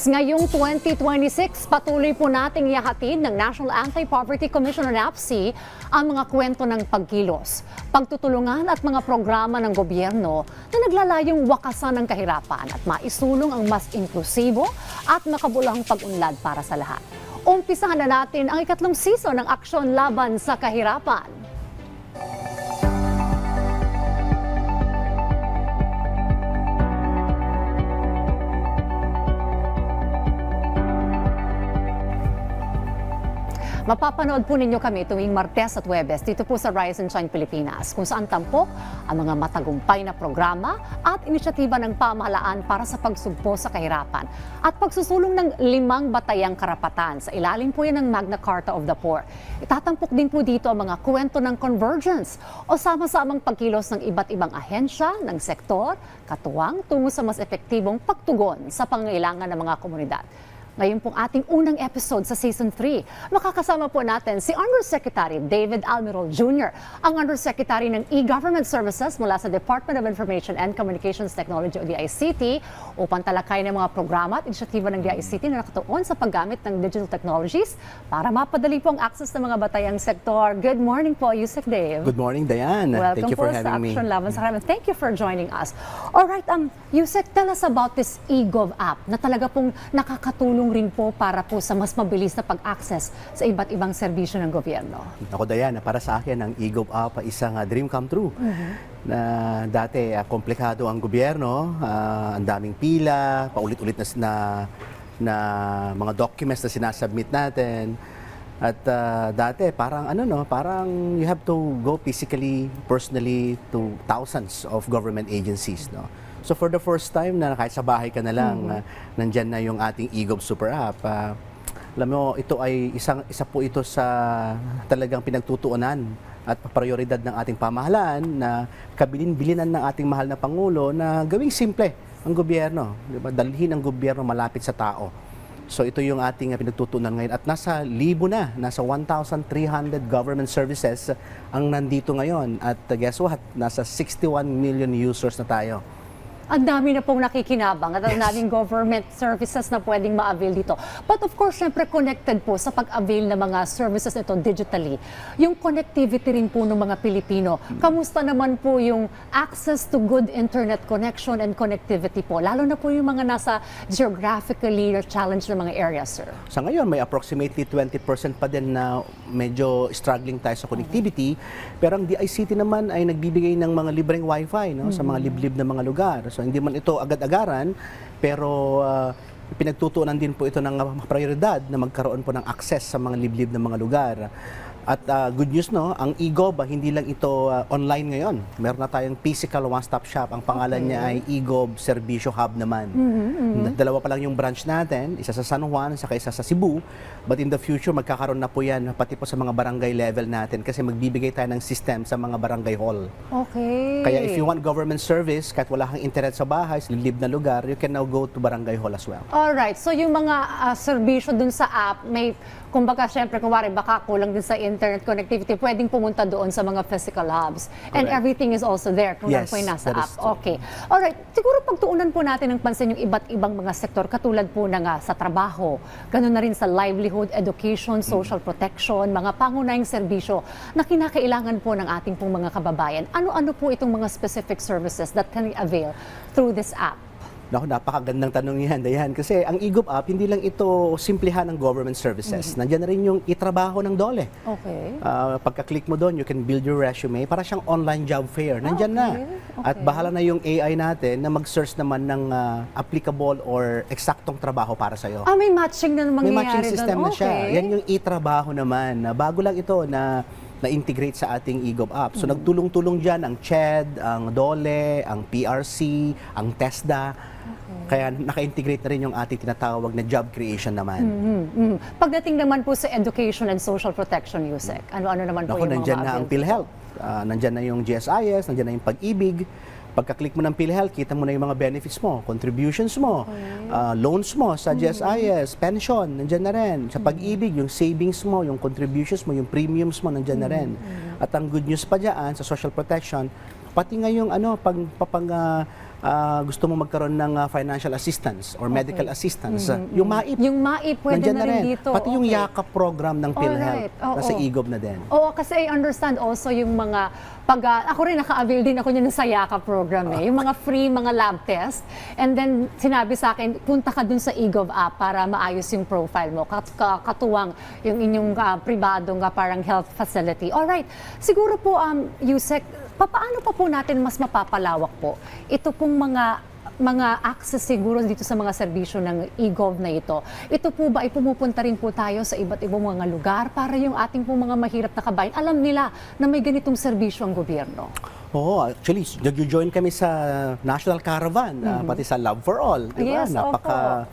Ngayong 2026, patuloy po nating ihahatid ng National Anti-Poverty Commission o NAPC ang mga kwento ng pagkilos, pagtutulungan at mga programa ng gobyerno na naglalayong wakasan ng kahirapan at maisulong ang mas inklusibo at makabulang pag-unlad para sa lahat. Umpisahan na natin ang ikatlong season ng Aksyon Laban sa Kahirapan. Mapapanood po ninyo kami tuwing Martes at Huwebes dito po sa Rise and Shine Pilipinas, kung saan tampok ang mga matagumpay na programa at inisyatiba ng pamahalaan para sa pagsugpo sa kahirapan at pagsusulong ng 5 batayang karapatan. Sa ilalim po yan ng Magna Carta of the Poor. Itatampok din po dito ang mga kwento ng convergence o sama-samang pagkilos ng iba't ibang ahensya ng sektor, katuwang tungo sa mas epektibong pagtugon sa pangangailangan ng mga komunidad. Ngayon pong ating unang episode sa Season 3, makakasama po natin si Undersecretary David Almirol Jr., ang Undersecretary ng E-Government Services mula sa Department of Information and Communications Technology o DICT upang talakayin ng mga programa at inisyatiba ng DICT na nakatuon sa paggamit ng digital technologies para mapadali po ang access ng mga batayang sektor. Good morning po, Yusek Dave. Good morning, Diane. Welcome Thank you for po having sa me. Action Laban sa Kahirapan. Thank you for joining us. Alright, Yusek, tell us about this eGov app na talaga pong nakakatulong rin po para po sa mas mabilis na pag-access sa iba't ibang serbisyo ng gobyerno. Ako, Diane, para sa akin, ang eGov app ay isang dream come true. Na dati, komplikado ang gobyerno, ang daming pila, paulit-ulit na mga documents na sinasubmit natin. At dati, parang parang you have to go physically, personally to thousands of government agencies, no? So for the first time na kahit sa bahay ka na lang, nandyan na yung ating eGov Super App. Alam mo, ito ay isa po ito sa talagang pinagtutuunan at prioridad ng ating pamahalaan na kabilin-bilinan ng ating mahal na Pangulo na gawing simple ang gobyerno. Diba? Dalhin ang gobyerno malapit sa tao. So ito yung ating pinagtutuunan ngayon at nasa 1,300 government services ang nandito ngayon at guess what? Nasa 61 million users na tayo. Ang dami na pong nakikinabang at ang daming government services na pwedeng ma-avail dito. But of course, syempre connected po sa pag-avail ng mga services nito digitally. Yung connectivity rin po ng mga Pilipino. Kamusta naman po yung access to good internet connection and connectivity po? Lalo na po yung mga nasa geographically challenged na mga areas, sir. Sa ngayon, may approximately 20% pa din na medyo struggling tayo sa connectivity. Pero ang DICT naman ay nagbibigay ng mga libreng wifi, no, sa mga liblib na mga lugar. So hindi man ito agad-agaran, pero pinagtutuunan din po ito ng prioridad na magkaroon po ng access sa mga liblib na mga lugar. At good news, no, ang eGov, hindi lang ito online ngayon. Meron na tayong physical one-stop shop. Ang pangalan niya ay eGov Servicio Hub naman. Dalawa pa lang yung branch natin, isa sa San Juan, saka isa sa Cebu. But in the future, magkakaroon na po yan, pati po sa mga barangay level natin kasi magbibigay tayo ng system sa mga barangay hall. Okay. Kaya if you want government service, kahit wala kang internet sa bahay, sa liblib na lugar, you can now go to barangay hall as well. Alright, so yung mga serbisyo dun sa app, may, kumbaga, syempre, kunwari, baka kulang din sa internet connectivity, pwedeng pumunta doon sa mga physical hubs. And Correct. Everything is also there kung Yes, po yung nasa that is app. true. Okay. Alright, siguro pagtuunan po natin ng pansin yung iba't ibang mga sektor, katulad po na nga sa trabaho, ganun na rin sa livelihood, education, social protection, mga pangunahing serbisyo na kinakailangan po ng ating pong mga kababayan. Ano-ano po itong mga specific services that can avail through this app? Naku, napakagandang tanong yan, Dayan. Kasi ang eGov app, hindi lang ito simplihan ng government services. Nandiyan na rin yung itrabaho ng DOLE. Okay. Pagka-click mo doon, you can build your resume. Para siyang online job fair. Nandiyan na. Okay. At bahala na yung AI natin na mag-search naman ng applicable or eksaktong trabaho para sa'yo. May matching na May mangyayari matching system doon. na siya. Okay. Yan yung itrabaho naman. Bago lang ito na-integrate sa ating eGov app. So nagtulong-tulong dyan ang CHED, ang DOLE, ang PRC, ang TESDA. Kaya naka-integrate na rin yung ating tinatawag na job creation naman. Pagdating naman po sa education and social protection, Yusek, ano-ano naman po Naku, yung mga nandyan na ang ma-avail? PhilHealth. Nandyan na yung GSIS, nandyan na yung Pag-ibig. Pagka-click mo ng PhilHealth, kita mo na yung mga benefits mo, contributions mo, loans mo sa GSIS, pension, nandyan na rin. Sa Pag-ibig, yung savings mo, yung contributions mo, yung premiums mo, nandyan na rin. At ang good news pa dyan sa social protection, pati nga yung gusto mo magkaroon ng financial assistance or medical assistance, yung MAIP. Yung MAIP, pwede Nandyan na rin dito. Pati yung Okay. yakap program ng PhilHealth, Alright, oo. nasa EGOB na din. Oo, kasi I understand also yung mga ako rin naka-avail din ako niyan sa YAKA program yung mga free mga lab test. And then sinabi sa akin, punta ka dun sa eGov app para maayos yung profile mo. Katuwang yung inyong pribadong parang health facility. Alright, siguro po Yusek, paano pa po natin mas mapapalawak po ito pong mga access siguro dito sa mga serbisyo ng eGov na ito. Ito po ba ay pumupunta rin po tayo sa iba't ibang mga lugar para yung ating po mga mahirap na kabayan, alam nila na may ganitong serbisyo ang gobyerno? Oo, actually, nag-join kami sa National Caravan, pati sa Love for All. Diba? Yes, Napaka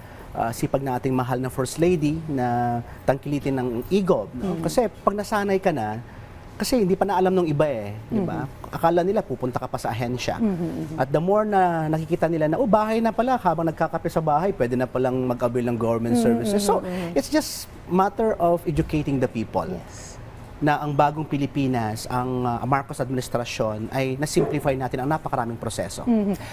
sipag na ating mahal na First Lady na tangkilitin ng eGov. No? Kasi pag nasanay ka na, kasi hindi pa na alam ng iba di ba? Akala nila pupunta ka pa sa ahensya. At the more na nakikita nila na, bahay na pala, habang nagkakape sa bahay, pwede na palang mag-avail ng government services. So, it's just matter of educating the people. Yes. Na ang bagong Pilipinas, ang Marcos administrasyon ay na-simplify natin ang napakaraming proseso.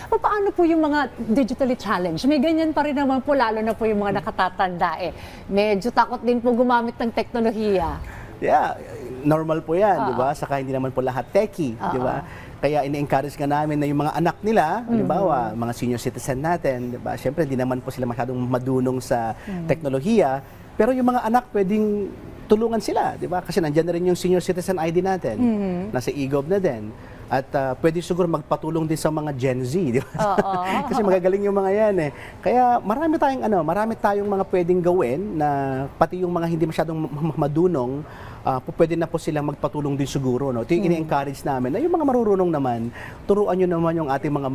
Paano po yung mga digitally challenged? May ganyan pa rin naman po, lalo na po yung mga nakatatanda Medyo takot din po gumamit ng teknolohiya. Yeah, normal po yan, di ba? Saka hindi naman po lahat techie, di ba? Kaya ini-encourage nga namin na yung mga anak nila, halimbawa, mga senior citizen natin, di ba? Siyempre, hindi naman po sila masyadong madunong sa teknolohiya, pero yung mga anak pwedeng tulungan sila, di ba? Kasi nandiyan na rin yung senior citizen ID natin, nasa eGov na din. At pwede siguro magpatulong din sa mga Gen Z, di ba? Kasi magagaling yung mga yan Kaya marami tayong mga pwedeng gawin na pati yung mga hindi masyadong madunong, pwede na po silang magpatulong din siguro. No? Ito yung ini-encourage namin na yung mga marurunong naman, turuan nyo naman yung ating mga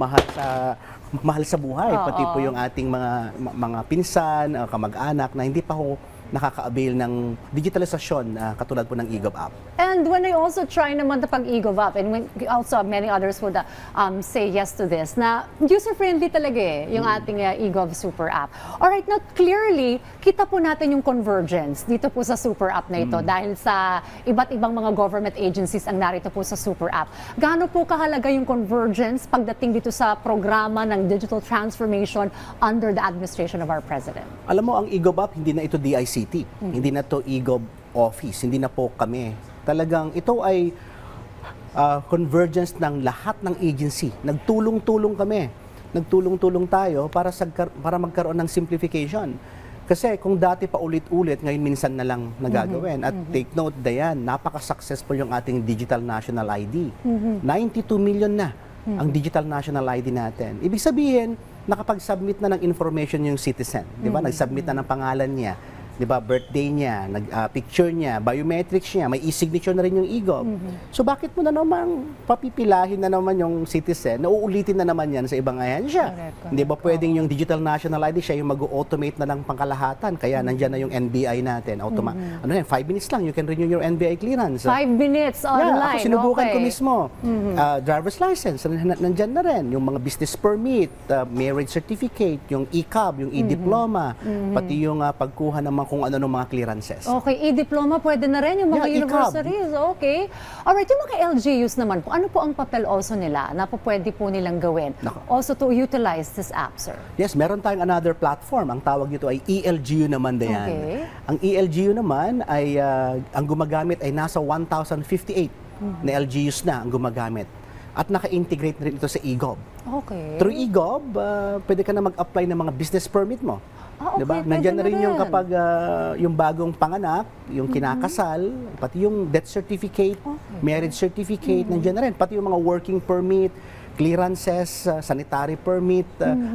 mahal sa buhay, pati po yung ating mga pinsan, kamag-anak na hindi pa ho nakaka-avail ng digitalisasyon katulad po ng eGov app. And when I also try naman the pag-eGov app, and when also many others would say yes to this, na user-friendly talaga yung ating eGov Super App. Alright, now clearly, kita po natin yung convergence dito po sa Super App na ito dahil sa iba't ibang mga government agencies ang narito po sa Super App. Gaano po kahalaga yung convergence pagdating dito sa programa ng digital transformation under the administration of our President? Alam mo, ang eGov app, hindi na ito DICT. Hindi na to eGov Office. Hindi na po kami. Talagang ito ay convergence ng lahat ng agency. Nagtulong-tulong kami. Nagtulong-tulong tayo para magkaroon ng simplification. Kasi kung dati pa ulit-ulit, ngayon minsan na lang nagagawin. At take note, Dayan, napaka-successful yung ating Digital National ID. 92 million na ang Digital National ID natin. Ibig sabihin, nakapag-submit na ng information yung citizen. Di ba? Nag-submit na ng pangalan niya. Di ba, birthday niya, picture niya, biometrics niya, may e-signature na rin yung eGov. So bakit mo na naman papipilahin na naman yung citizen? Nauulitin na naman yan sa ibang ahensya. Hindi ba pwedeng yung Digital National ID siya yung mag-automate na ng pangkalahatan? Kaya nandyan na yung NBI natin. 5 minutes lang, you can renew your NBI clearance. 5 minutes online. Ako sinubukan ko mismo. Driver's license, nandyan na rin. Yung mga business permit, marriage certificate, yung e-cab, yung e-diploma, pati yung pagkuha ng kung ano ng mga clearances. Okay, e-diploma pwede na rin yung mga universities. Okay. Alright, yung mga LGUs naman po, ano po ang papel also nila na po pwede po nilang gawin? Also to utilize this app, sir? Yes, meron tayong another platform. Ang tawag nito ay ELGU naman din yan. Okay. Ang ELGU naman ay ang gumagamit ay nasa 1,058 na LGUs na ang gumagamit. At naka-integrate na rin ito sa eGov. Okay. Through eGov, pwede ka na mag-apply ng mga business permit mo. Okay, diba? Nandiyan na rin yung kapag yung bagong panganak, yung kinakasal, pati yung death certificate, marriage certificate, nandiyan na rin. Pati yung mga working permit, clearances, sanitary permit,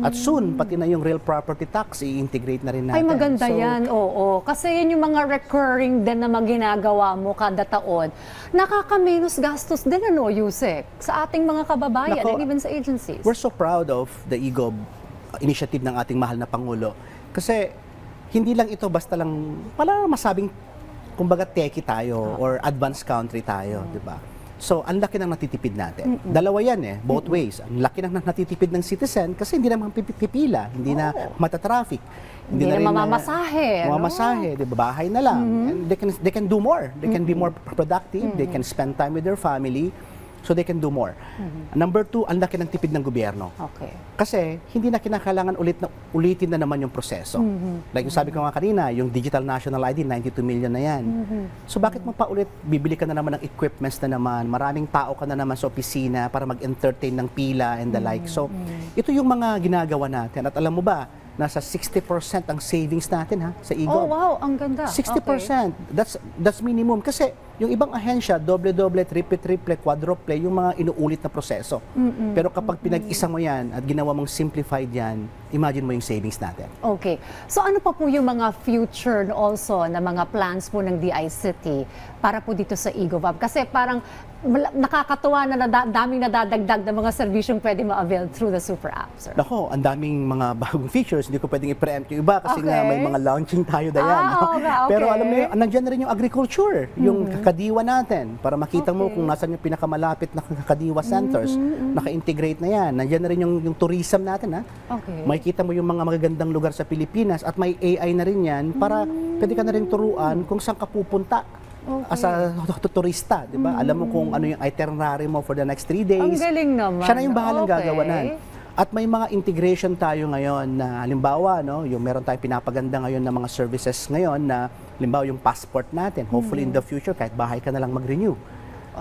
at soon, pati na yung real property tax, i-integrate na rin natin. Ay, maganda yan, oo. Kasi yan yung mga recurring din na ginagawa mo kada taon. Nakaka-minus gastos din, Yusek, sa ating mga kababayan and even sa agencies. We're so proud of the eGov initiative ng ating mahal na Pangulo. Kasi hindi lang ito basta lang, wala masabing, kumbaga techie tayo or advanced country tayo, di ba? So, ang laki ng natitipid natin. Dalawa yan both ways. Ang laki ng natitipid ng citizen kasi hindi na pipila, hindi na matatraffic. Hindi na mamamasahe. Mamamasahe, di ba? Bahay na lang. And they can do more. They can be more productive. They can spend time with their family. so they can do more. Number 2, ang laki ng tipid ng gobyerno. Okay. Kasi hindi na kinakailangan ulitin na naman yung proseso. Like yung sabi ko nga kanina, yung Digital National ID, 92 million na yan. So bakit mo pa ulit, bibili ka na naman ng equipments na naman, maraming tao ka na naman sa opisina para mag-entertain ng pila and the like. So ito yung mga ginagawa natin. At alam mo ba, nasa 60% ang savings natin sa Oh, EGOV. wow, ang ganda. 60%. That's minimum. Kasi yung ibang ahensya, doble-doble, triple-triple, quadruple, yung mga inuulit na proseso. Pero kapag pinag-isa mo yan at ginawa mong simplified yan, imagine mo yung savings natin. Okay. So ano pa po yung mga future also na mga plans po ng DICT para po dito sa EGOV? Kasi parang nakakatuwa na daming nadadagdag na mga serbisyong pwede ma-avail through the super app, sir. Nako, ang daming mga bagong features, hindi ko pwedeng i-preempt yung iba kasi nga Okay. may mga launching tayo na yan. Oo nga, okay. Pero alam mo, nandiyan na rin yung agriculture, yung kakadiwa natin, para makita mo kung nasan yung pinakamalapit na kakadiwa centers, naka-integrate na yan. Nandiyan na rin yung tourism natin. Okay. Makikita mo yung mga magagandang lugar sa Pilipinas at may AI na rin yan para pwede ka na rin turuan kung saan ka pupunta. As a turista, di ba? Alam mo kung ano yung itinerary mo for the next 3 days. Ang galing naman. Siya na yung bahalang Okay. gagawanan. At may mga integration tayo ngayon na halimbawa, yung meron tayong pinapaganda ngayon ng mga services ngayon na halimbawa yung passport natin. Hopefully in the future, kahit bahay ka na lang mag-renew.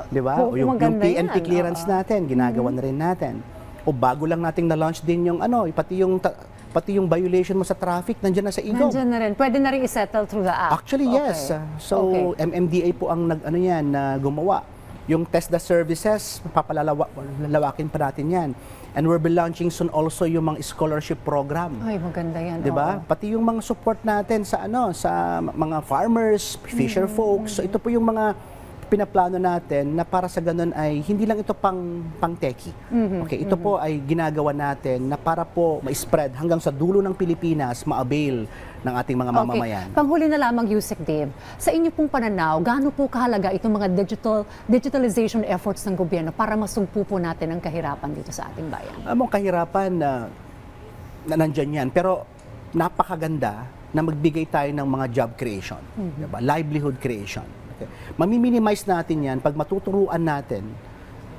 Di ba? O yung maganda PNP yan. clearance natin, ginagawa na rin natin. O bago lang nating na-launch din yung pati yung violation mo sa traffic, nandiyan na sa EGOV. Nandiyan na rin. Pwede na rin isettle through the app. Actually, yes. Okay. So, Okay. MMDA po ang gumawa. Yung TESDA services, papalalawakin pa natin yan. And we'll be launching soon also yung mga scholarship program. Ay, maganda yan. 'Di ba? oo. Pati yung mga support natin sa mga farmers, fisher folks. So ito po yung mga pinaplano natin na para sa ganun ay hindi lang ito pang techie. Okay, ito po ay ginagawa natin na para po ma-spread hanggang sa dulo ng Pilipinas, ma-avail ng ating mga mamamayan. Okay. Panghuli na lamang, Yusek Dave, sa inyo pong pananaw, gaano po kahalaga itong mga digitalization efforts ng gobyerno para masugpo po natin ang kahirapan dito sa ating bayan? Ang kahirapan na nandyan yan, pero napakaganda na magbigay tayo ng mga job creation, diba? Livelihood creation. Okay. Mamiminimize natin yan pag matuturuan natin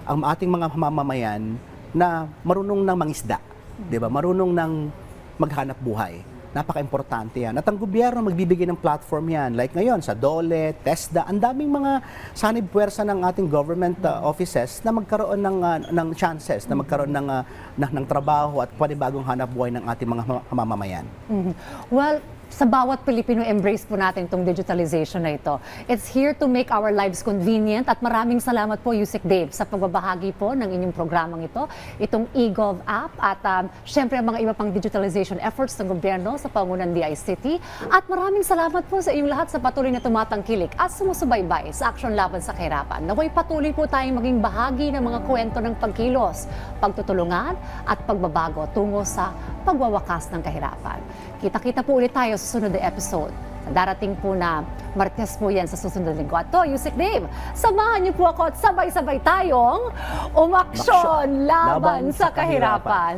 ang ating mga mamamayan na marunong ng mangisda, diba? Marunong ng maghanap buhay. Napaka-importante yan. At ang gobyerno magbibigay ng platform yan. Like ngayon, sa DOLE, TESDA, ang daming mga sanib puwersa ng ating government offices na magkaroon ng chances, na magkaroon ng trabaho at panibagong hanap buhay ng ating mga mamamayan. Well, sa bawat Pilipino, embrace po natin itong digitalization na ito. It's here to make our lives convenient at maraming salamat po, Yusek Dave, sa pagbabahagi po ng inyong programang ito, itong EGOV app at syempre ang mga iba pang digitalization efforts ng gobyerno sa pangunan DICT. At maraming salamat po sa inyong lahat sa patuloy na tumatangkilik at sumusubaybay sa aksyon laban sa kahirapan. Naway patuloy po tayong maging bahagi ng mga kwento ng pagkilos, pagtutulungan at pagbabago tungo sa pagwawakas ng kahirapan. Kita-kita po ulit tayo sa susunod na episode. Darating po na Martes po yan sa susunod na linggo. At to, Yusek Dave, samahan niyo po ako at sabay-sabay tayong umaksyon laban sa kahirapan.